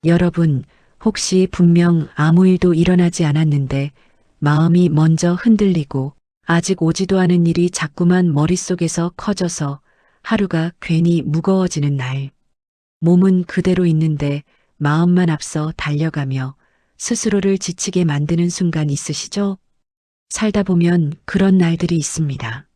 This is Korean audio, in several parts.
여러분, 혹시 분명 아무 일도 일어나지 않았는데 마음이 먼저 흔들리고 아직 오지도 않은 일이 자꾸만 머릿속에서 커져서 하루가 괜히 무거워지는 날. 몸은 그대로 있는데 마음만 앞서 달려가며 스스로를 지치게 만드는 순간 있으시죠? 살다 보면 그런 날들이 있습니다.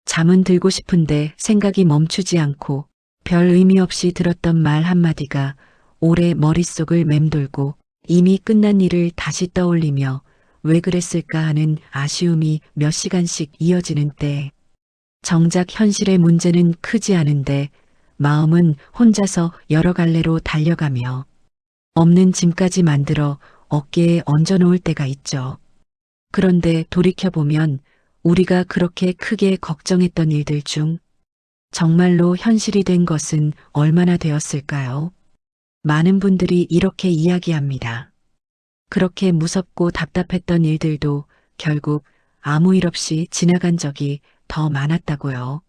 잠은 들고 싶은데 생각이 멈추지 않고 별 의미 없이 들었던 말 한마디가 오래 머릿속을 맴돌고 이미 끝난 일을 다시 떠올리며 왜 그랬을까 하는 아쉬움이 몇 시간씩 이어지는 때, 정작 현실의 문제는 크지 않은데 마음은 혼자서 여러 갈래로 달려가며 없는 짐까지 만들어 어깨에 얹어놓을 때가 있죠. 그런데 돌이켜보면 우리가 그렇게 크게 걱정했던 일들 중 정말로 현실이 된 것은 얼마나 되었을까요? 많은 분들이 이렇게 이야기합니다. 그렇게 무섭고 답답했던 일들도 결국 아무 일 없이 지나간 적이 더 많았다고요.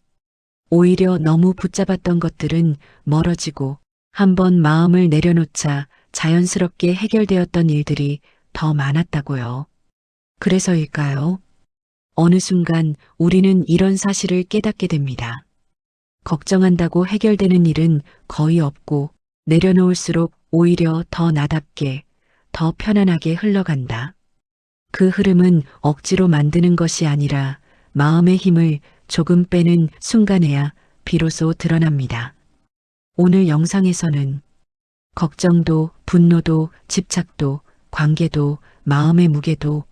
오히려 너무 붙잡았던 것들은 멀어지고 한번 마음을 내려놓자 자연스럽게 해결되었던 일들이 더 많았다고요. 그래서일까요? 어느 순간 우리는 이런 사실을 깨닫게 됩니다. 걱정한다고 해결되는 일은 거의 없고 내려놓을수록 오히려 더 나답게, 더 편안하게 흘러간다. 그 흐름은 억지로 만드는 것이 아니라 마음의 힘을 조금 빼는 순간에야 비로소 드러납니다. 오늘 영상에서는 걱정도, 분노도, 집착도, 관계도, 마음의 무게도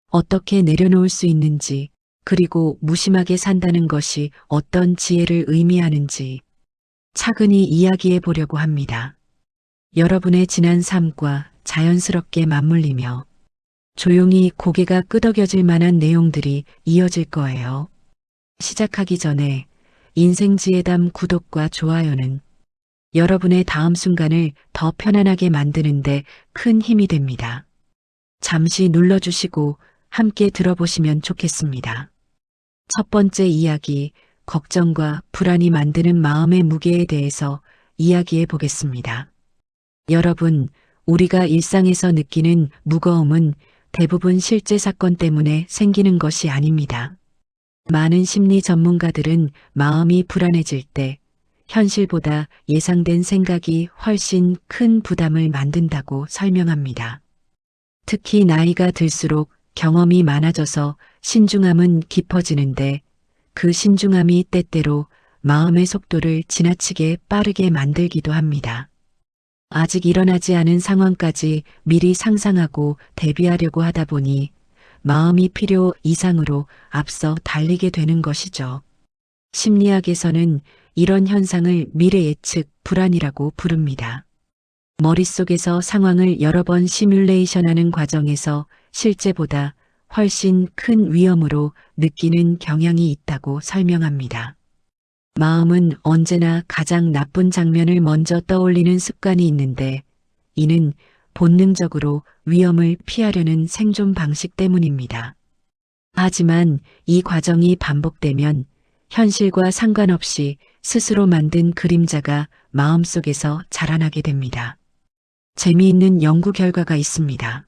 어떻게 내려놓을 수 있는지, 그리고 무심하게 산다는 것이 어떤 지혜를 의미하는지 차근히 이야기해 보려고 합니다. 여러분의 지난 삶과 자연스럽게 맞물리며 조용히 고개가 끄덕여질 만한 내용들이 이어질 거예요. 시작하기 전에 인생지혜담 구독과 좋아요는 여러분의 다음 순간을 더 편안하게 만드는데 큰 힘이 됩니다. 잠시 눌러주시고 함께 들어보시면 좋겠습니다. 첫 번째 이야기, 걱정과 불안이 만드는 마음의 무게에 대해서 이야기해 보겠습니다. 여러분, 우리가 일상에서 느끼는 무거움은 대부분 실제 사건 때문에 생기는 것이 아닙니다. 많은 심리 전문가들은 마음이 불안해질 때 현실보다 예상된 생각이 훨씬 큰 부담을 만든다고 설명합니다. 특히 나이가 들수록 경험이 많아져서 신중함은 깊어지는데 그 신중함이 때때로 마음의 속도를 지나치게 빠르게 만들기도 합니다. 아직 일어나지 않은 상황까지 미리 상상하고 대비하려고 하다 보니 마음이 필요 이상으로 앞서 달리게 되는 것이죠. 심리학에서는 이런 현상을 미래 예측 불안이라고 부릅니다. 머릿속에서 상황을 여러 번 시뮬레이션하는 과정에서 실제보다 훨씬 큰 위험으로 느끼는 경향이 있다고 설명합니다. 마음은 언제나 가장 나쁜 장면을 먼저 떠올리는 습관이 있는데 이는 본능적으로 위험을 피하려는 생존 방식 때문입니다. 하지만 이 과정이 반복되면 현실과 상관없이 스스로 만든 그림자가 마음속에서 자라나게 됩니다. 재미있는 연구 결과가 있습니다.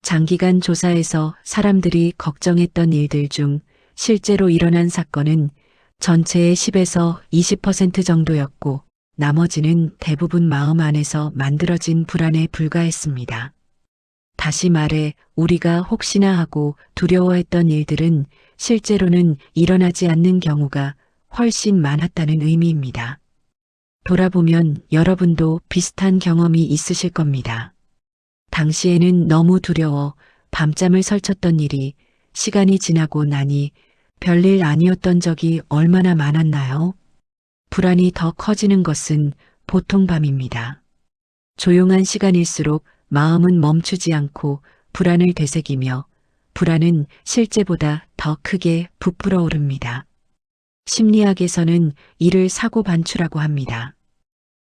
장기간 조사에서 사람들이 걱정했던 일들 중 실제로 일어난 사건은 전체의 10에서 20% 정도였고 나머지는 대부분 마음 안에서 만들어진 불안에 불과했습니다. 다시 말해 우리가 혹시나 하고 두려워했던 일들은 실제로는 일어나지 않는 경우가 훨씬 많았다는 의미입니다. 돌아보면 여러분도 비슷한 경험이 있으실 겁니다. 당시에는 너무 두려워 밤잠을 설쳤던 일이 시간이 지나고 나니 별일 아니었던 적이 얼마나 많았나요? 불안이 더 커지는 것은 보통 밤입니다. 조용한 시간일수록 마음은 멈추지 않고 불안을 되새기며 불안은 실제보다 더 크게 부풀어 오릅니다. 심리학에서는 이를 사고 반추라고 합니다.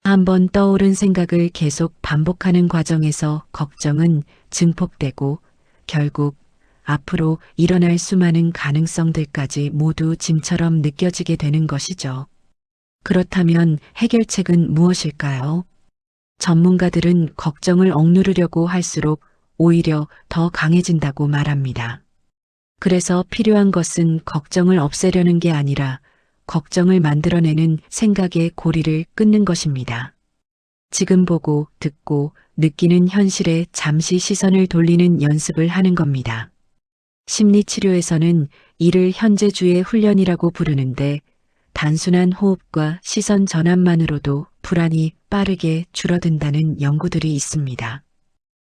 한번 떠오른 생각을 계속 반복하는 과정에서 걱정은 증폭되고 결국 앞으로 일어날 수많은 가능성들까지 모두 짐처럼 느껴지게 되는 것이죠. 그렇다면 해결책은 무엇일까요? 전문가들은 걱정을 억누르려고 할수록 오히려 더 강해진다고 말합니다. 그래서 필요한 것은 걱정을 없애려는 게 아니라 걱정을 만들어내는 생각의 고리를 끊는 것입니다. 지금 보고 듣고 느끼는 현실에 잠시 시선을 돌리는 연습을 하는 겁니다. 심리치료에서는 이를 현재주의 훈련이라고 부르는데 단순한 호흡과 시선 전환만으로도 불안이 빠르게 줄어든다는 연구들이 있습니다.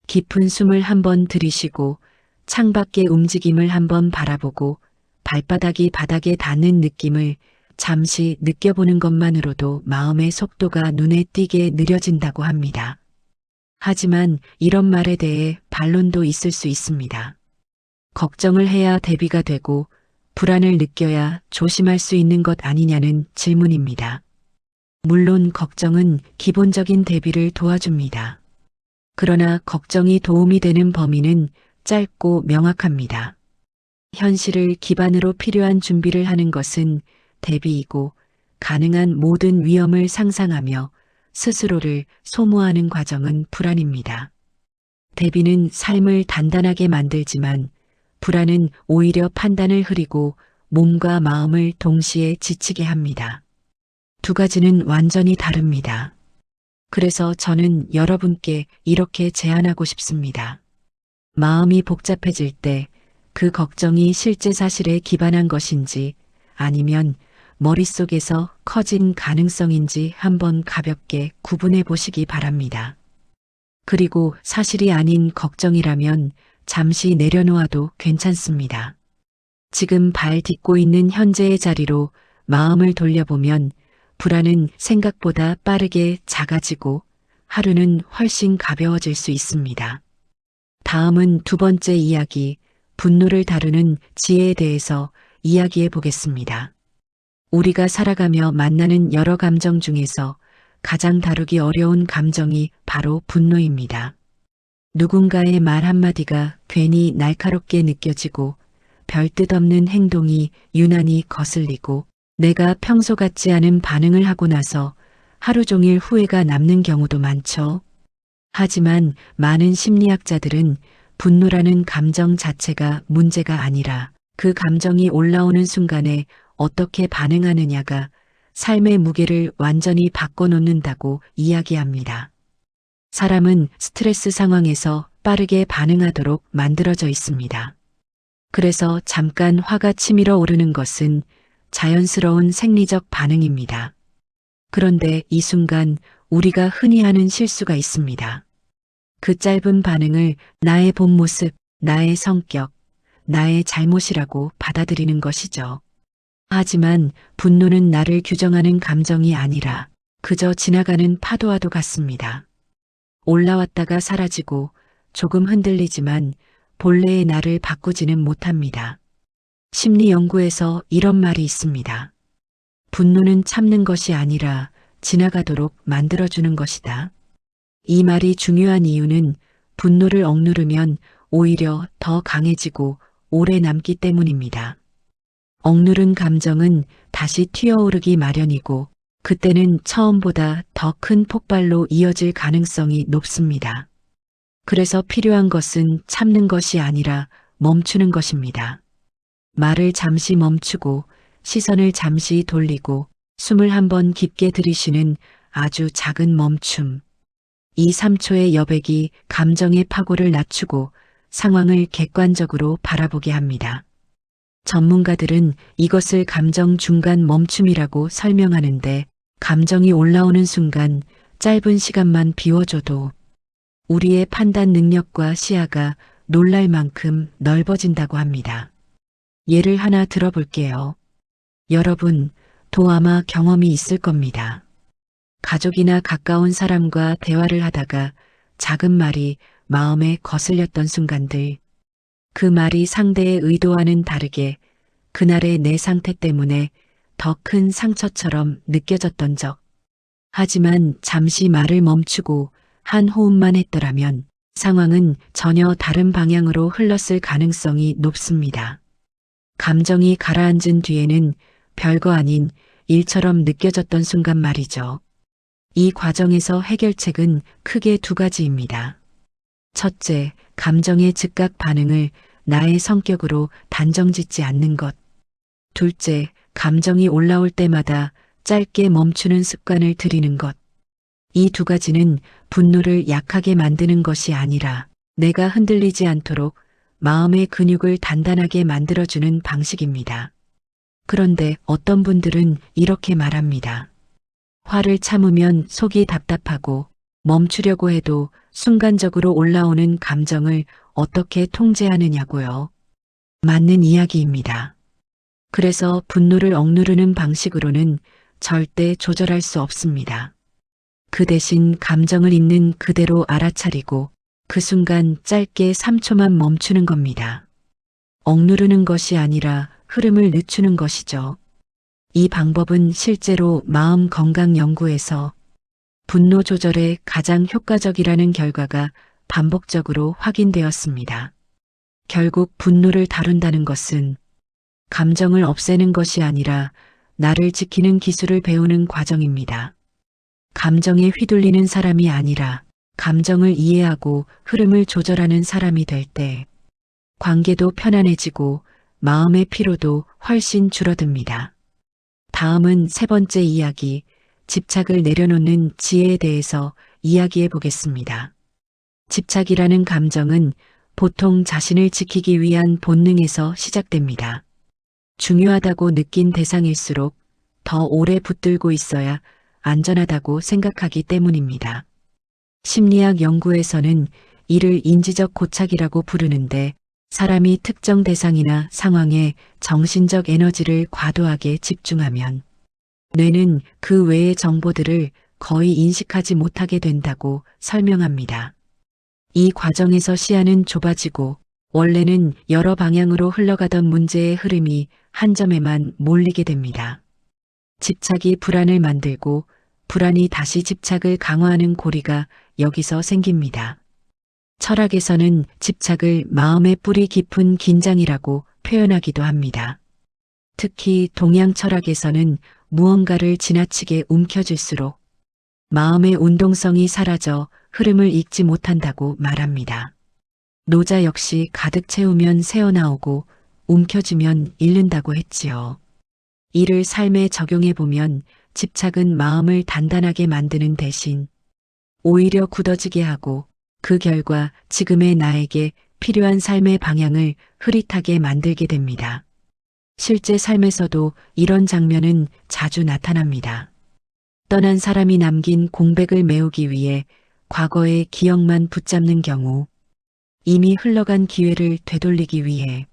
깊은 숨을 한번 들이쉬고 창밖의 움직임을 한번 바라보고 발바닥이 바닥에 닿는 느낌을 잠시 느껴보는 것만으로도 마음의 속도가 눈에 띄게 느려진다고 합니다. 하지만 이런 말에 대해 반론도 있을 수 있습니다. 걱정을 해야 대비가 되고 불안을 느껴야 조심할 수 있는 것 아니냐는 질문입니다. 물론 걱정은 기본적인 대비를 도와줍니다. 그러나 걱정이 도움이 되는 범위는 짧고 명확합니다. 현실을 기반으로 필요한 준비를 하는 것은 대비이고 가능한 모든 위험을 상상하며 스스로를 소모하는 과정은 불안입니다. 대비는 삶을 단단하게 만들지만 불안은 오히려 판단을 흐리고 몸과 마음을 동시에 지치게 합니다. 두 가지는 완전히 다릅니다. 그래서 저는 여러분께 이렇게 제안하고 싶습니다. 마음이 복잡해질 때 그 걱정이 실제 사실에 기반한 것인지 아니면 머릿속에서 커진 가능성인지 한번 가볍게 구분해 보시기 바랍니다. 그리고 사실이 아닌 걱정이라면 잠시 내려놓아도 괜찮습니다. 지금 발 딛고 있는 현재의 자리로 마음을 돌려보면 불안은 생각보다 빠르게 작아지고 하루는 훨씬 가벼워질 수 있습니다. 다음은 두 번째 이야기, 분노를 다루는 지혜에 대해서 이야기해 보겠습니다. 우리가 살아가며 만나는 여러 감정 중에서 가장 다루기 어려운 감정이 바로 분노입니다. 누군가의 말 한마디가 괜히 날카롭게 느껴지고 별 뜻 없는 행동이 유난히 거슬리고 내가 평소 같지 않은 반응을 하고 나서 하루 종일 후회가 남는 경우도 많죠. 하지만 많은 심리학자들은 분노라는 감정 자체가 문제가 아니라 그 감정이 올라오는 순간에 어떻게 반응하느냐가 삶의 무게를 완전히 바꿔놓는다고 이야기합니다. 사람은 스트레스 상황에서 빠르게 반응하도록 만들어져 있습니다. 그래서 잠깐 화가 치밀어 오르는 것은 자연스러운 생리적 반응입니다. 그런데 이 순간 우리가 흔히 하는 실수가 있습니다. 그 짧은 반응을 나의 본 모습, 나의 성격, 나의 잘못이라고 받아들이는 것이죠. 하지만 분노는 나를 규정하는 감정이 아니라 그저 지나가는 파도와도 같습니다. 올라왔다가 사라지고 조금 흔들리지만 본래의 나를 바꾸지는 못합니다. 심리 연구에서 이런 말이 있습니다. 분노는 참는 것이 아니라 지나가도록 만들어주는 것이다. 이 말이 중요한 이유는 분노를 억누르면 오히려 더 강해지고 오래 남기 때문입니다. 억누른 감정은 다시 튀어오르기 마련이고 그때는 처음보다 더 큰 폭발로 이어질 가능성이 높습니다. 그래서 필요한 것은 참는 것이 아니라 멈추는 것입니다. 말을 잠시 멈추고 시선을 잠시 돌리고 숨을 한번 깊게 들이쉬는 아주 작은 멈춤. 이 3초의 여백이 감정의 파고를 낮추고 상황을 객관적으로 바라보게 합니다. 전문가들은 이것을 감정 중간 멈춤이라고 설명하는데 감정이 올라오는 순간 짧은 시간만 비워줘도 우리의 판단 능력과 시야가 놀랄 만큼 넓어진다고 합니다. 예를 하나 들어볼게요. 여러분, 도 아마 경험이 있을 겁니다. 가족이나 가까운 사람과 대화를 하다가 작은 말이 마음에 거슬렸던 순간들. 그 말이 상대의 의도와는 다르게 그날의 내 상태 때문에 더 큰 상처처럼 느껴졌던 적. 하지만 잠시 말을 멈추고 한 호흡만 했더라면 상황은 전혀 다른 방향으로 흘렀을 가능성이 높습니다. 감정이 가라앉은 뒤에는 별거 아닌 일처럼 느껴졌던 순간 말이죠. 이 과정에서 해결책은 크게 두 가지입니다. 첫째, 감정의 즉각 반응을 나의 성격으로 단정짓지 않는 것. 둘째, 감정이 올라올 때마다 짧게 멈추는 습관을 들이는 것. 이 두 가지는 분노를 약하게 만드는 것이 아니라 내가 흔들리지 않도록 마음의 근육을 단단하게 만들어주는 방식입니다. 그런데 어떤 분들은 이렇게 말합니다. 화를 참으면 속이 답답하고 멈추려고 해도 순간적으로 올라오는 감정을 어떻게 통제하느냐고요. 맞는 이야기입니다. 그래서 분노를 억누르는 방식으로는 절대 조절할 수 없습니다. 그 대신 감정을 있는 그대로 알아차리고 그 순간 짧게 3초만 멈추는 겁니다. 억누르는 것이 아니라 흐름을 늦추는 것이죠. 이 방법은 실제로 마음 건강 연구에서 분노 조절에 가장 효과적이라는 결과가 반복적으로 확인되었습니다. 결국 분노를 다룬다는 것은 감정을 없애는 것이 아니라 나를 지키는 기술을 배우는 과정입니다. 감정에 휘둘리는 사람이 아니라 감정을 이해하고 흐름을 조절하는 사람이 될 때 관계도 편안해지고 마음의 피로도 훨씬 줄어듭니다. 다음은 세 번째 이야기, 집착을 내려놓는 지혜에 대해서 이야기해 보겠습니다. 집착이라는 감정은 보통 자신을 지키기 위한 본능에서 시작됩니다. 중요하다고 느낀 대상일수록 더 오래 붙들고 있어야 안전하다고 생각하기 때문입니다. 심리학 연구에서는 이를 인지적 고착이라고 부르는데 사람이 특정 대상이나 상황에 정신적 에너지를 과도하게 집중하면 뇌는 그 외의 정보들을 거의 인식하지 못하게 된다고 설명합니다. 이 과정에서 시야는 좁아지고 원래는 여러 방향으로 흘러가던 문제의 흐름이 한 점에만 몰리게 됩니다. 집착이 불안을 만들고 불안이 다시 집착을 강화하는 고리가 여기서 생깁니다. 철학에서는 집착을 마음의 뿌리 깊은 긴장이라고 표현하기도 합니다. 특히 동양 철학에서는 무언가를 지나치게 움켜쥘수록 마음의 운동성이 사라져 흐름을 읽지 못한다고 말합니다. 노자 역시 가득 채우면 새어나오고 움켜쥐면 잃는다고 했지요. 이를 삶에 적용해보면 집착은 마음을 단단하게 만드는 대신 오히려 굳어지게 하고 그 결과 지금의 나에게 필요한 삶의 방향을 흐릿하게 만들게 됩니다. 실제 삶에서도 이런 장면은 자주 나타납니다. 떠난 사람이 남긴 공백을 메우기 위해 과거의 기억만 붙잡는 경우, 이미 흘러간 기회를 되돌리기 위해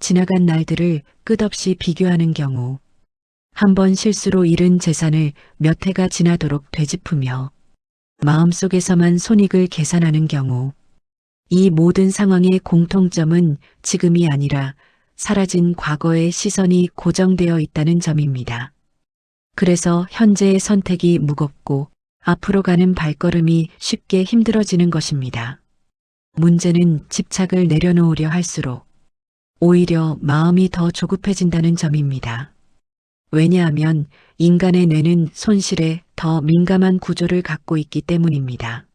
지나간 날들을 끝없이 비교하는 경우, 한 번 실수로 잃은 재산을 몇 해가 지나도록 되짚으며 마음속에서만 손익을 계산하는 경우, 이 모든 상황의 공통점은 지금이 아니라 사라진 과거의 시선이 고정되어 있다는 점입니다. 그래서 현재의 선택이 무겁고 앞으로 가는 발걸음이 쉽게 힘들어지는 것입니다. 문제는 집착을 내려놓으려 할수록 오히려 마음이 더 조급해진다는 점입니다. 왜냐하면 인간의 뇌는 손실에 더 민감한 구조를 갖고 있기 때문입니다.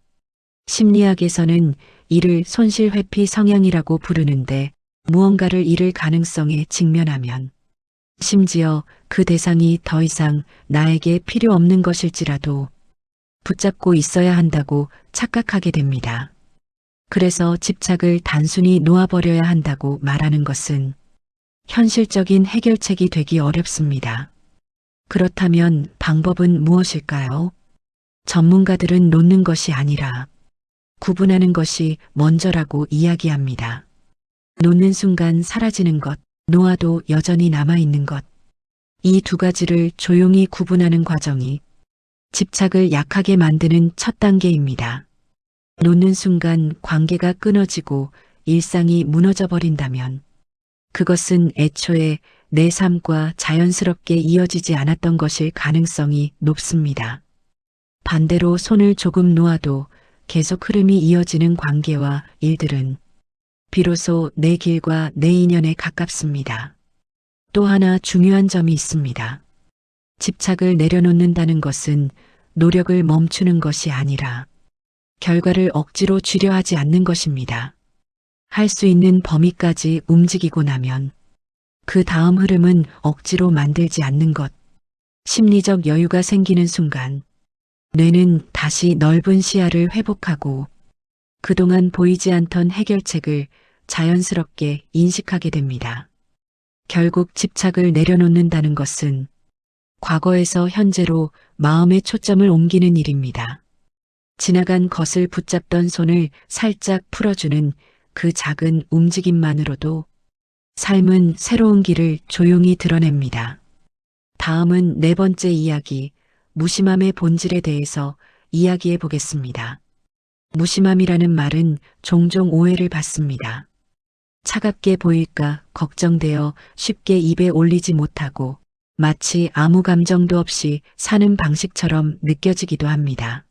심리학에서는 이를 손실 회피 성향이라고 부르는데 무언가를 잃을 가능성에 직면하면 심지어 그 대상이 더 이상 나에게 필요 없는 것일지라도 붙잡고 있어야 한다고 착각하게 됩니다. 그래서 집착을 단순히 놓아버려야 한다고 말하는 것은 현실적인 해결책이 되기 어렵습니다. 그렇다면 방법은 무엇일까요? 전문가들은 놓는 것이 아니라 구분하는 것이 먼저라고 이야기합니다. 놓는 순간 사라지는 것, 놓아도 여전히 남아있는 것. 이 두 가지를 조용히 구분하는 과정이 집착을 약하게 만드는 첫 단계입니다. 놓는 순간 관계가 끊어지고 일상이 무너져 버린다면 그것은 애초에 내 삶과 자연스럽게 이어지지 않았던 것일 가능성이 높습니다. 반대로 손을 조금 놓아도 계속 흐름이 이어지는 관계와 일들은 비로소 내 길과 내 인연에 가깝습니다. 또 하나 중요한 점이 있습니다. 집착을 내려놓는다는 것은 노력을 멈추는 것이 아니라 결과를 억지로 주려 하지 않는 것입니다. 할 수 있는 범위까지 움직이고 나면 그 다음 흐름은 억지로 만들지 않는 것. 심리적 여유가 생기는 순간 뇌는 다시 넓은 시야를 회복하고 그동안 보이지 않던 해결책을 자연스럽게 인식하게 됩니다. 결국 집착을 내려놓는다는 것은 과거에서 현재로 마음의 초점을 옮기는 일입니다. 지나간 것을 붙잡던 손을 살짝 풀어주는 그 작은 움직임만으로도 삶은 새로운 길을 조용히 드러냅니다. 다음은 네 번째 이야기, 무심함의 본질에 대해서 이야기해 보겠습니다. 무심함이라는 말은 종종 오해를 받습니다. 차갑게 보일까 걱정되어 쉽게 입에 올리지 못하고 마치 아무 감정도 없이 사는 방식처럼 느껴지기도 합니다.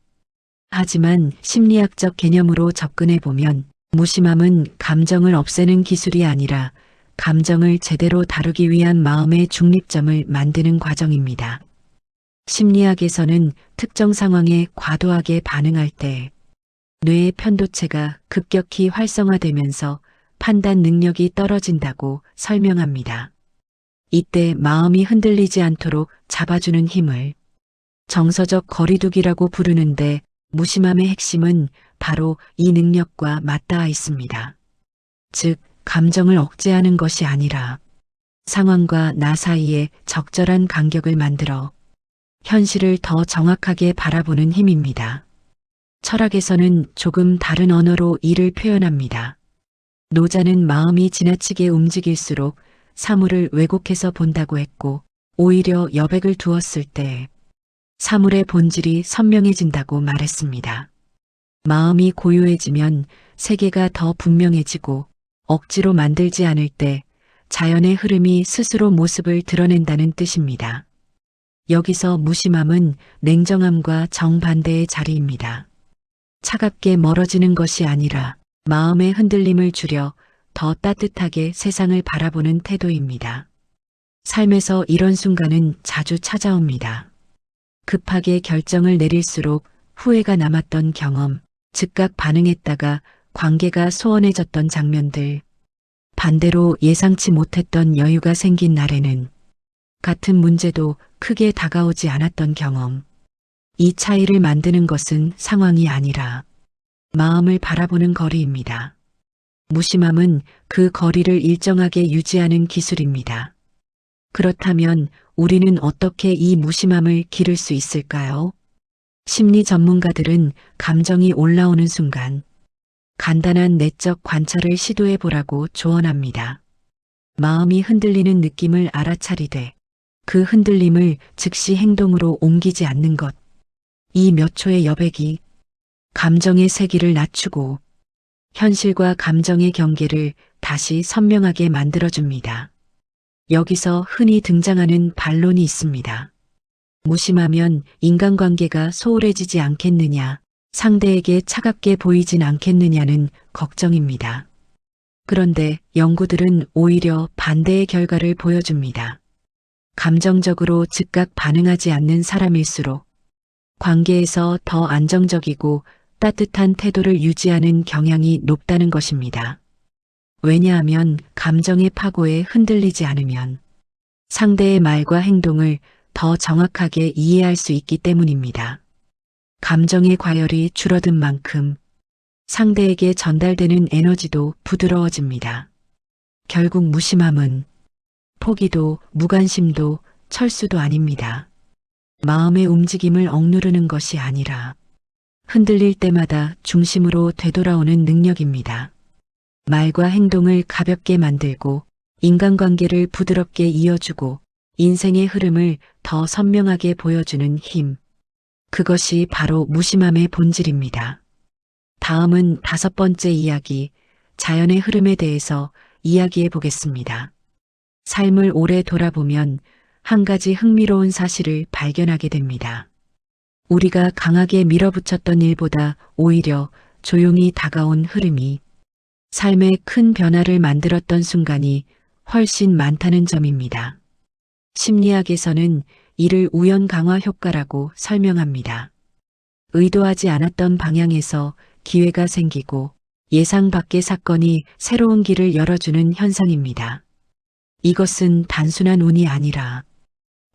하지만 심리학적 개념으로 접근해 보면 무심함은 감정을 없애는 기술이 아니라 감정을 제대로 다루기 위한 마음의 중립점을 만드는 과정입니다. 심리학에서는 특정 상황에 과도하게 반응할 때 뇌의 편도체가 급격히 활성화되면서 판단 능력이 떨어진다고 설명합니다. 이때 마음이 흔들리지 않도록 잡아주는 힘을 정서적 거리두기라고 부르는데 무심함의 핵심은 바로 이 능력과 맞닿아 있습니다. 즉, 감정을 억제하는 것이 아니라 상황과 나 사이에 적절한 간격을 만들어 현실을 더 정확하게 바라보는 힘입니다. 철학에서는 조금 다른 언어로 이를 표현합니다. 노자는 마음이 지나치게 움직일수록 사물을 왜곡해서 본다고 했고, 오히려 여백을 두었을 때 사물의 본질이 선명해진다고 말했습니다. 마음이 고요해지면 세계가 더 분명해지고 억지로 만들지 않을 때 자연의 흐름이 스스로 모습을 드러낸다는 뜻입니다. 여기서 무심함은 냉정함과 정반대의 자리입니다. 차갑게 멀어지는 것이 아니라 마음의 흔들림을 줄여 더 따뜻하게 세상을 바라보는 태도입니다. 삶에서 이런 순간은 자주 찾아옵니다. 급하게 결정을 내릴수록 후회가 남았던 경험, 즉각 반응했다가 관계가 소원해졌던 장면들, 반대로 예상치 못했던 여유가 생긴 날에는 같은 문제도 크게 다가오지 않았던 경험. 이 차이를 만드는 것은 상황이 아니라 마음을 바라보는 거리입니다. 무심함은 그 거리를 일정하게 유지하는 기술입니다. 그렇다면 우리는 어떻게 이 무심함을 기를 수 있을까요? 심리 전문가들은 감정이 올라오는 순간 간단한 내적 관찰을 시도해 보라고 조언합니다. 마음이 흔들리는 느낌을 알아차리되 그 흔들림을 즉시 행동으로 옮기지 않는 것. 이 몇 초의 여백이 감정의 세기를 낮추고 현실과 감정의 경계를 다시 선명하게 만들어줍니다. 여기서 흔히 등장하는 반론이 있습니다. 무심하면 인간관계가 소홀해지지 않겠느냐, 상대에게 차갑게 보이진 않겠느냐는 걱정입니다. 그런데 연구들은 오히려 반대의 결과를 보여줍니다. 감정적으로 즉각 반응하지 않는 사람일수록 관계에서 더 안정적이고 따뜻한 태도를 유지하는 경향이 높다는 것입니다. 왜냐하면 감정의 파고에 흔들리지 않으면 상대의 말과 행동을 더 정확하게 이해할 수 있기 때문입니다. 감정의 과열이 줄어든 만큼 상대에게 전달되는 에너지도 부드러워집니다. 결국 무심함은 포기도 무관심도 철수도 아닙니다. 마음의 움직임을 억누르는 것이 아니라 흔들릴 때마다 중심으로 되돌아오는 능력입니다. 말과 행동을 가볍게 만들고 인간관계를 부드럽게 이어주고 인생의 흐름을 더 선명하게 보여주는 힘. 그것이 바로 무심함의 본질입니다. 다음은 5번째 이야기, 자연의 흐름에 대해서 이야기해 보겠습니다. 삶을 오래 돌아보면 한 가지 흥미로운 사실을 발견하게 됩니다. 우리가 강하게 밀어붙였던 일보다 오히려 조용히 다가온 흐름이 삶에 큰 변화를 만들었던 순간이 훨씬 많다는 점입니다. 심리학에서는 이를 우연 강화 효과라고 설명합니다. 의도하지 않았던 방향에서 기회가 생기고 예상 밖의 사건이 새로운 길을 열어주는 현상입니다. 이것은 단순한 운이 아니라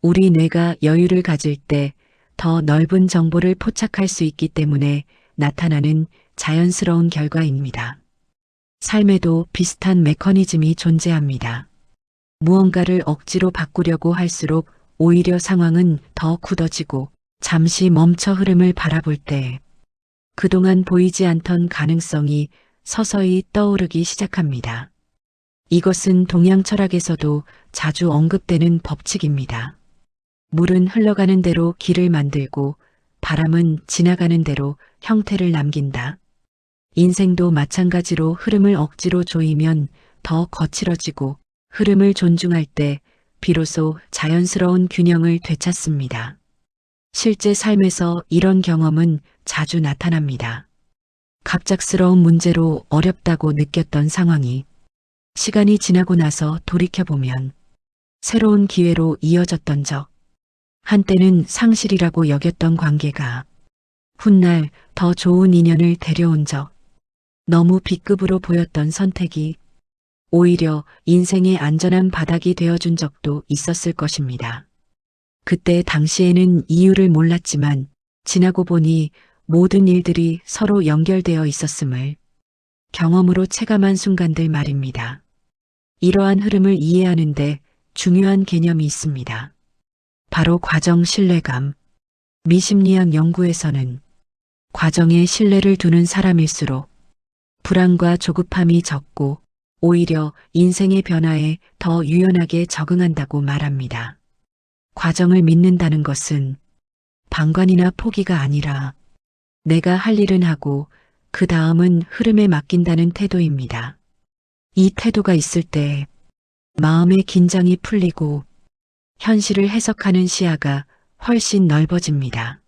우리 뇌가 여유를 가질 때 더 넓은 정보를 포착할 수 있기 때문에 나타나는 자연스러운 결과입니다. 삶에도 비슷한 메커니즘이 존재합니다. 무언가를 억지로 바꾸려고 할수록 오히려 상황은 더 굳어지고 잠시 멈춰 흐름을 바라볼 때 그동안 보이지 않던 가능성이 서서히 떠오르기 시작합니다. 이것은 동양 철학에서도 자주 언급되는 법칙입니다. 물은 흘러가는 대로 길을 만들고 바람은 지나가는 대로 형태를 남긴다. 인생도 마찬가지로 흐름을 억지로 조이면 더 거칠어지고 흐름을 존중할 때 비로소 자연스러운 균형을 되찾습니다. 실제 삶에서 이런 경험은 자주 나타납니다. 갑작스러운 문제로 어렵다고 느꼈던 상황이 시간이 지나고 나서 돌이켜보면 새로운 기회로 이어졌던 적, 한때는 상실이라고 여겼던 관계가 훗날 더 좋은 인연을 데려온 적, 너무 B급으로 보였던 선택이 오히려 인생의 안전한 바닥이 되어준 적도 있었을 것입니다. 그때 당시에는 이유를 몰랐지만 지나고 보니 모든 일들이 서로 연결되어 있었음을 경험으로 체감한 순간들 말입니다. 이러한 흐름을 이해하는데 중요한 개념이 있습니다. 바로 과정 신뢰감. 미심리학 연구에서는 과정에 신뢰를 두는 사람일수록 불안과 조급함이 적고 오히려 인생의 변화에 더 유연하게 적응한다고 말합니다. 과정을 믿는다는 것은 방관이나 포기가 아니라 내가 할 일은 하고 그 다음은 흐름에 맡긴다는 태도입니다. 이 태도가 있을 때 마음의 긴장이 풀리고 현실을 해석하는 시야가 훨씬 넓어집니다.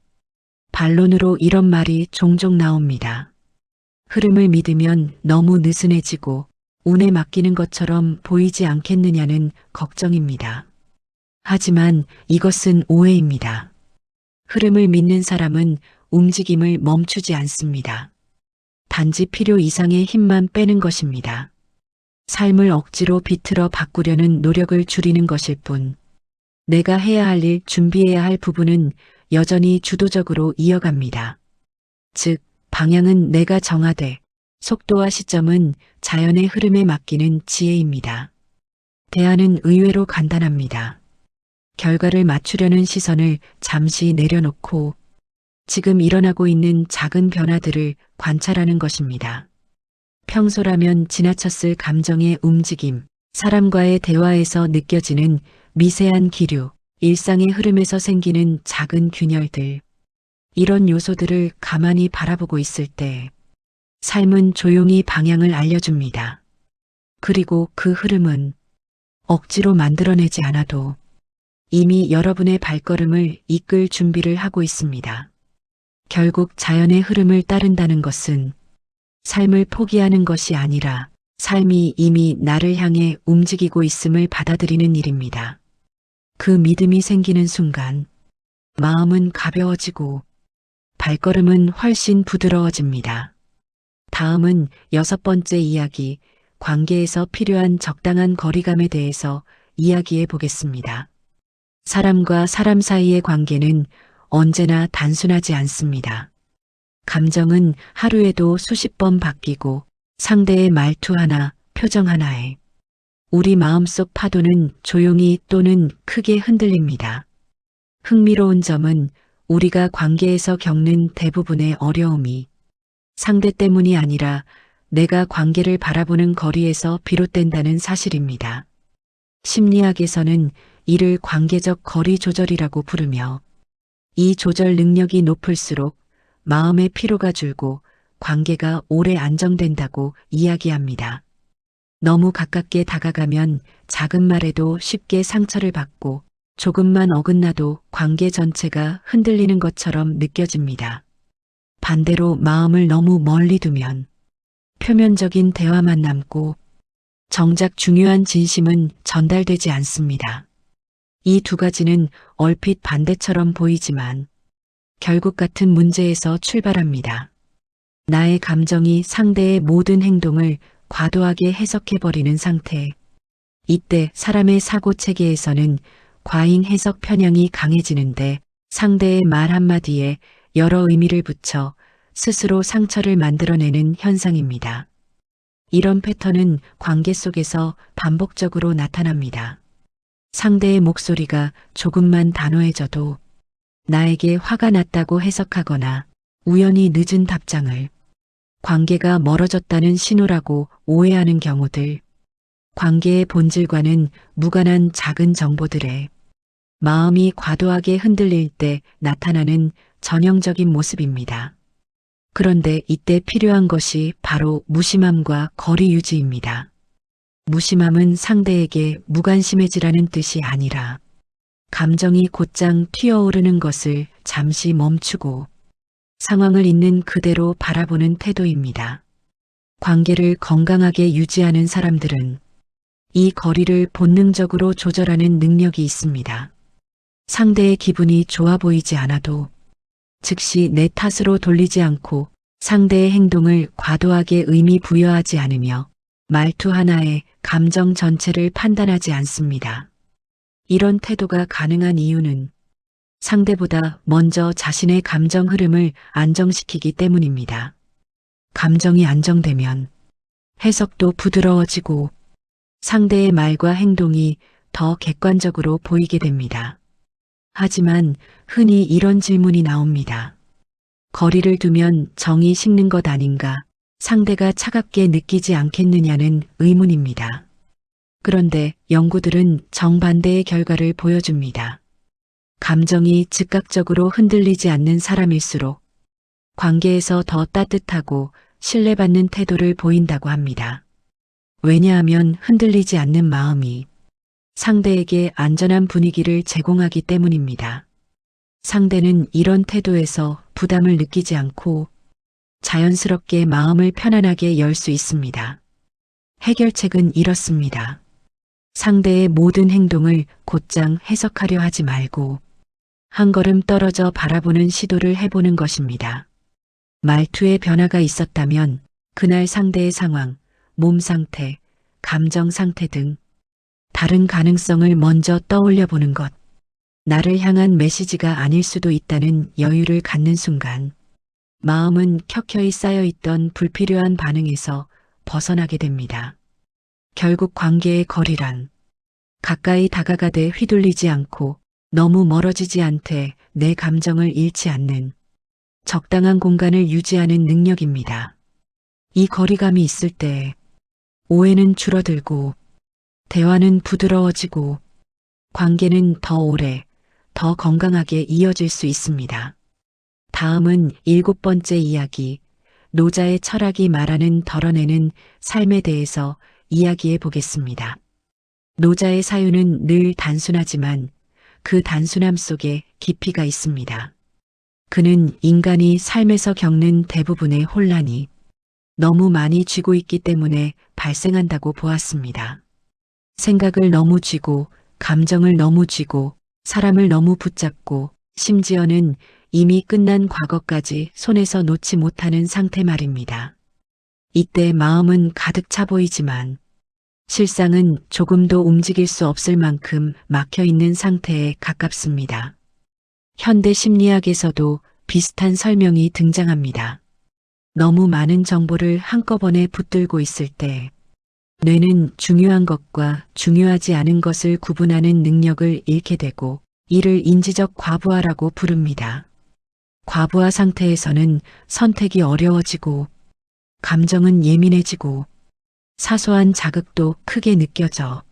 반론으로 이런 말이 종종 나옵니다. 흐름을 믿으면 너무 느슨해지고 운에 맡기는 것처럼 보이지 않겠느냐는 걱정입니다. 하지만 이것은 오해입니다. 흐름을 믿는 사람은 움직임을 멈추지 않습니다. 단지 필요 이상의 힘만 빼는 것입니다. 삶을 억지로 비틀어 바꾸려는 노력을 줄이는 것일 뿐, 내가 해야 할 일, 준비해야 할 부분은 여전히 주도적으로 이어갑니다. 즉, 방향은 내가 정하되 속도와 시점은 자연의 흐름에 맡기는 지혜입니다. 대안은 의외로 간단합니다. 결과를 맞추려는 시선을 잠시 내려놓고 지금 일어나고 있는 작은 변화들을 관찰하는 것입니다. 평소라면 지나쳤을 감정의 움직임, 사람과의 대화에서 느껴지는 미세한 기류, 일상의 흐름에서 생기는 작은 균열들, 이런 요소들을 가만히 바라보고 있을 때 삶은 조용히 방향을 알려줍니다. 그리고 그 흐름은 억지로 만들어내지 않아도 이미 여러분의 발걸음을 이끌 준비를 하고 있습니다. 결국 자연의 흐름을 따른다는 것은 삶을 포기하는 것이 아니라 삶이 이미 나를 향해 움직이고 있음을 받아들이는 일입니다. 그 믿음이 생기는 순간 마음은 가벼워지고 발걸음은 훨씬 부드러워집니다. 다음은 6번째 이야기, 관계에서 필요한 적당한 거리감에 대해서 이야기해 보겠습니다. 사람과 사람 사이의 관계는 언제나 단순하지 않습니다. 감정은 하루에도 수십 번 바뀌고 상대의 말투 하나, 표정 하나에 우리 마음속 파도는 조용히 또는 크게 흔들립니다. 흥미로운 점은 우리가 관계에서 겪는 대부분의 어려움이 상대 때문이 아니라 내가 관계를 바라보는 거리에서 비롯된다는 사실입니다. 심리학에서는 이를 관계적 거리 조절이라고 부르며 이 조절 능력이 높을수록 마음의 피로가 줄고 관계가 오래 안정된다고 이야기합니다. 너무 가깝게 다가가면 작은 말에도 쉽게 상처를 받고 조금만 어긋나도 관계 전체가 흔들리는 것처럼 느껴집니다. 반대로 마음을 너무 멀리 두면 표면적인 대화만 남고 정작 중요한 진심은 전달되지 않습니다. 이 두 가지는 얼핏 반대처럼 보이지만 결국 같은 문제에서 출발합니다. 나의 감정이 상대의 모든 행동을 과도하게 해석해버리는 상태. 이때 사람의 사고 체계에서는 과잉 해석 편향이 강해지는데 상대의 말 한마디에 여러 의미를 붙여 스스로 상처를 만들어내는 현상입니다. 이런 패턴은 관계 속에서 반복적으로 나타납니다. 상대의 목소리가 조금만 단호해져도 나에게 화가 났다고 해석하거나 우연히 늦은 답장을 관계가 멀어졌다는 신호라고 오해하는 경우들, 관계의 본질과는 무관한 작은 정보들에 마음이 과도하게 흔들릴 때 나타나는 전형적인 모습입니다. 그런데 이때 필요한 것이 바로 무심함과 거리 유지입니다. 무심함은 상대에게 무관심해지라는 뜻이 아니라 감정이 곧장 튀어오르는 것을 잠시 멈추고 상황을 있는 그대로 바라보는 태도입니다. 관계를 건강하게 유지하는 사람들은 이 거리를 본능적으로 조절하는 능력이 있습니다. 상대의 기분이 좋아 보이지 않아도 즉시 내 탓으로 돌리지 않고 상대의 행동을 과도하게 의미 부여하지 않으며 말투 하나에 감정 전체를 판단하지 않습니다. 이런 태도가 가능한 이유는 상대보다 먼저 자신의 감정 흐름을 안정시키기 때문입니다. 감정이 안정되면 해석도 부드러워지고 상대의 말과 행동이 더 객관적으로 보이게 됩니다. 하지만 흔히 이런 질문이 나옵니다. 거리를 두면 정이 식는 것 아닌가? 상대가 차갑게 느끼지 않겠느냐는 의문입니다. 그런데 연구들은 정반대의 결과를 보여줍니다. 감정이 즉각적으로 흔들리지 않는 사람일수록 관계에서 더 따뜻하고 신뢰받는 태도를 보인다고 합니다. 왜냐하면 흔들리지 않는 마음이 상대에게 안전한 분위기를 제공하기 때문입니다. 상대는 이런 태도에서 부담을 느끼지 않고 자연스럽게 마음을 편안하게 열 수 있습니다. 해결책은 이렇습니다. 상대의 모든 행동을 곧장 해석하려 하지 말고 한 걸음 떨어져 바라보는 시도를 해보는 것입니다. 말투에 변화가 있었다면 그날 상대의 상황, 몸 상태, 감정 상태 등 다른 가능성을 먼저 떠올려 보는 것. 나를 향한 메시지가 아닐 수도 있다는 여유를 갖는 순간 마음은 켜켜이 쌓여있던 불필요한 반응에서 벗어나게 됩니다. 결국 관계의 거리란 가까이 다가가되 휘둘리지 않고 너무 멀어지지 않되 내 감정을 잃지 않는 적당한 공간을 유지하는 능력입니다. 이 거리감이 있을 때 오해는 줄어들고 대화는 부드러워지고 관계는 더 오래, 더 건강하게 이어질 수 있습니다. 다음은 7번째 이야기, 노자의 철학이 말하는 덜어내는 삶에 대해서 이야기해 보겠습니다. 노자의 사유는 늘 단순하지만 그 단순함 속에 깊이가 있습니다. 그는 인간이 삶에서 겪는 대부분의 혼란이 너무 많이 쥐고 있기 때문에 발생한다고 보았습니다. 생각을 너무 쥐고, 감정을 너무 쥐고, 사람을 너무 붙잡고, 심지어는 이미 끝난 과거까지 손에서 놓지 못하는 상태 말입니다. 이때 마음은 가득 차 보이지만 실상은 조금도 움직일 수 없을 만큼 막혀 있는 상태에 가깝습니다. 현대 심리학에서도 비슷한 설명이 등장합니다. 너무 많은 정보를 한꺼번에 붙들고 있을 때 뇌는 중요한 것과 중요하지 않은 것을 구분하는 능력을 잃게 되고 이를 인지적 과부하라고 부릅니다. 과부하 상태에서는 선택이 어려워지고 감정은 예민해지고 사소한 자극도 크게 느껴져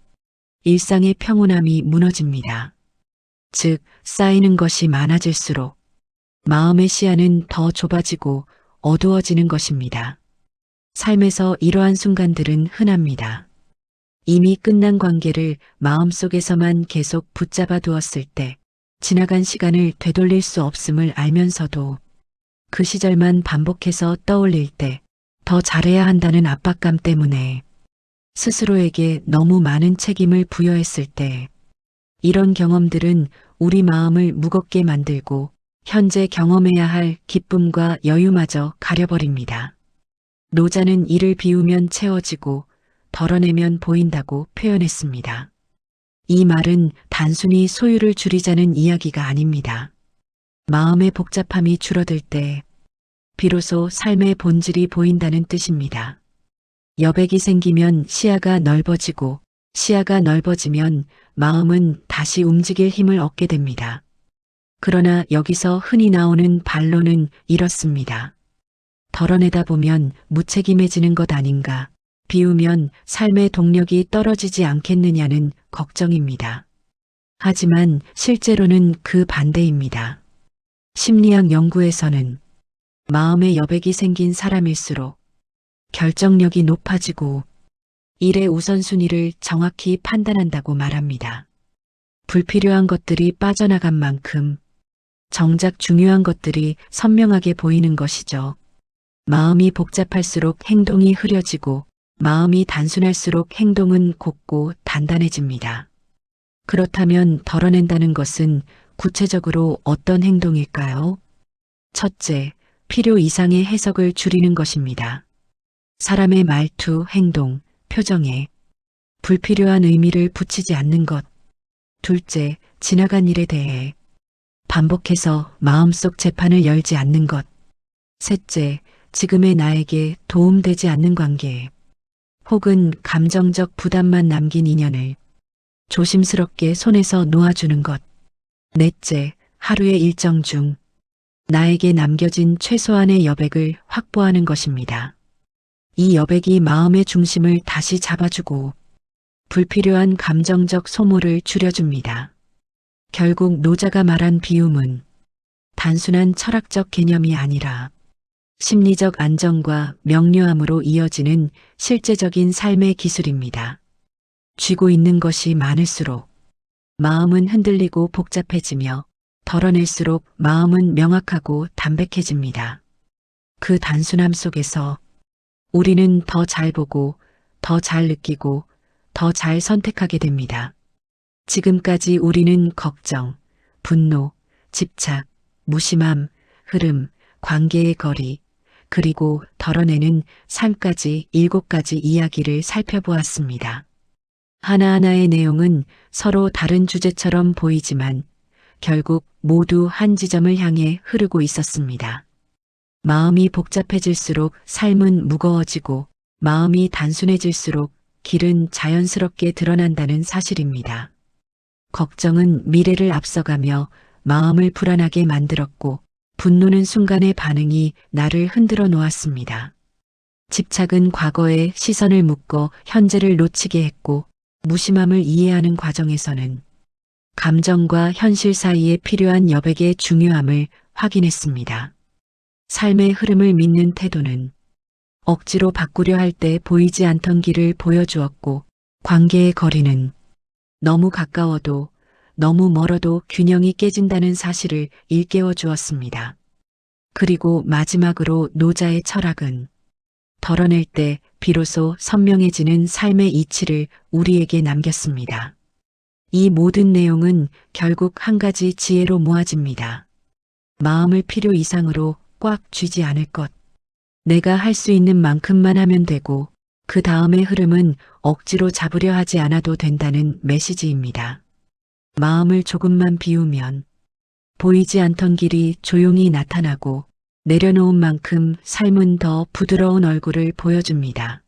일상의 평온함이 무너집니다. 즉, 쌓이는 것이 많아질수록 마음의 시야는 더 좁아지고 어두워지는 것입니다. 삶에서 이러한 순간들은 흔합니다. 이미 끝난 관계를 마음속에서만 계속 붙잡아 두었을 때 지나간 시간을 되돌릴 수 없음을 알면서도 그 시절만 반복해서 떠올릴 때 더 잘해야 한다는 압박감 때문에 스스로에게 너무 많은 책임을 부여했을 때 이런 경험들은 우리 마음을 무겁게 만들고 현재 경험해야 할 기쁨과 여유마저 가려버립니다. 노자는 이를 비우면 채워지고 덜어내면 보인다고 표현했습니다. 이 말은 단순히 소유를 줄이자는 이야기가 아닙니다. 마음의 복잡함이 줄어들 때 비로소 삶의 본질이 보인다는 뜻입니다. 여백이 생기면 시야가 넓어지고 시야가 넓어지면 마음은 다시 움직일 힘을 얻게 됩니다. 그러나 여기서 흔히 나오는 반론은 이렇습니다. 덜어내다 보면 무책임해지는 것 아닌가, 비우면 삶의 동력이 떨어지지 않겠느냐는 걱정입니다. 하지만 실제로는 그 반대입니다. 심리학 연구에서는 마음의 여백이 생긴 사람일수록 결정력이 높아지고 일의 우선순위를 정확히 판단한다고 말합니다. 불필요한 것들이 빠져나간 만큼 정작 중요한 것들이 선명하게 보이는 것이죠. 마음이 복잡할수록 행동이 흐려지고 마음이 단순할수록 행동은 곱고 단단해집니다. 그렇다면 덜어낸다는 것은 구체적으로 어떤 행동일까요? 첫째, 필요 이상의 해석을 줄이는 것입니다. 사람의 말투, 행동, 표정에 불필요한 의미를 붙이지 않는 것. 둘째, 지나간 일에 대해 반복해서 마음속 재판을 열지 않는 것. 셋째, 지금의 나에게 도움되지 않는 관계 혹은 감정적 부담만 남긴 인연을 조심스럽게 손에서 놓아주는 것. 넷째, 하루의 일정 중 나에게 남겨진 최소한의 여백을 확보하는 것입니다. 이 여백이 마음의 중심을 다시 잡아주고 불필요한 감정적 소모를 줄여줍니다. 결국 노자가 말한 비움은 단순한 철학적 개념이 아니라 심리적 안정과 명료함으로 이어지는 실제적인 삶의 기술입니다. 쥐고 있는 것이 많을수록 마음은 흔들리고 복잡해지며 덜어낼수록 마음은 명확하고 담백해집니다. 그 단순함 속에서 우리는 더 잘 보고 더 잘 느끼고 더 잘 선택하게 됩니다. 지금까지 우리는 걱정, 분노, 집착, 무심함, 흐름, 관계의 거리, 그리고 덜어내는 삶까지 7가지 이야기를 살펴보았습니다. 하나하나의 내용은 서로 다른 주제처럼 보이지만 결국 모두 한 지점을 향해 흐르고 있었습니다. 마음이 복잡해질수록 삶은 무거워지고 마음이 단순해질수록 길은 자연스럽게 드러난다는 사실입니다. 걱정은 미래를 앞서가며 마음을 불안하게 만들었고 분노는 순간의 반응이 나를 흔들어 놓았습니다. 집착은 과거에 시선을 묶어 현재를 놓치게 했고 무심함을 이해하는 과정에서는 감정과 현실 사이에 필요한 여백의 중요함을 확인했습니다. 삶의 흐름을 믿는 태도는 억지로 바꾸려 할 때 보이지 않던 길을 보여주었고 관계의 거리는 너무 가까워도 너무 멀어도 균형이 깨진다는 사실을 일깨워 주었습니다. 그리고 마지막으로 노자의 철학은 덜어낼 때 비로소 선명해지는 삶의 이치를 우리에게 남겼습니다. 이 모든 내용은 결국 한 가지 지혜로 모아집니다. 마음을 필요 이상으로 꽉 쥐지 않을 것. 내가 할 수 있는 만큼만 하면 되고 그 다음의 흐름은 억지로 잡으려 하지 않아도 된다는 메시지입니다. 마음을 조금만 비우면 보이지 않던 길이 조용히 나타나고 내려놓은 만큼 삶은 더 부드러운 얼굴을 보여줍니다.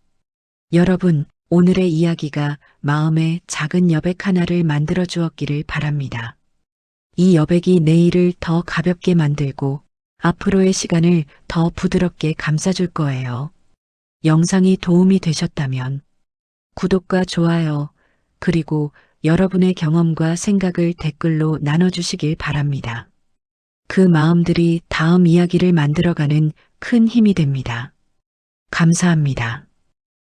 여러분, 오늘의 이야기가 마음의 작은 여백 하나를 만들어 주었기를 바랍니다. 이 여백이 내일을 더 가볍게 만들고 앞으로의 시간을 더 부드럽게 감싸줄 거예요. 영상이 도움이 되셨다면 구독과 좋아요, 그리고 여러분의 경험과 생각을 댓글로 나눠주시길 바랍니다. 그 마음들이 다음 이야기를 만들어가는 큰 힘이 됩니다. 감사합니다.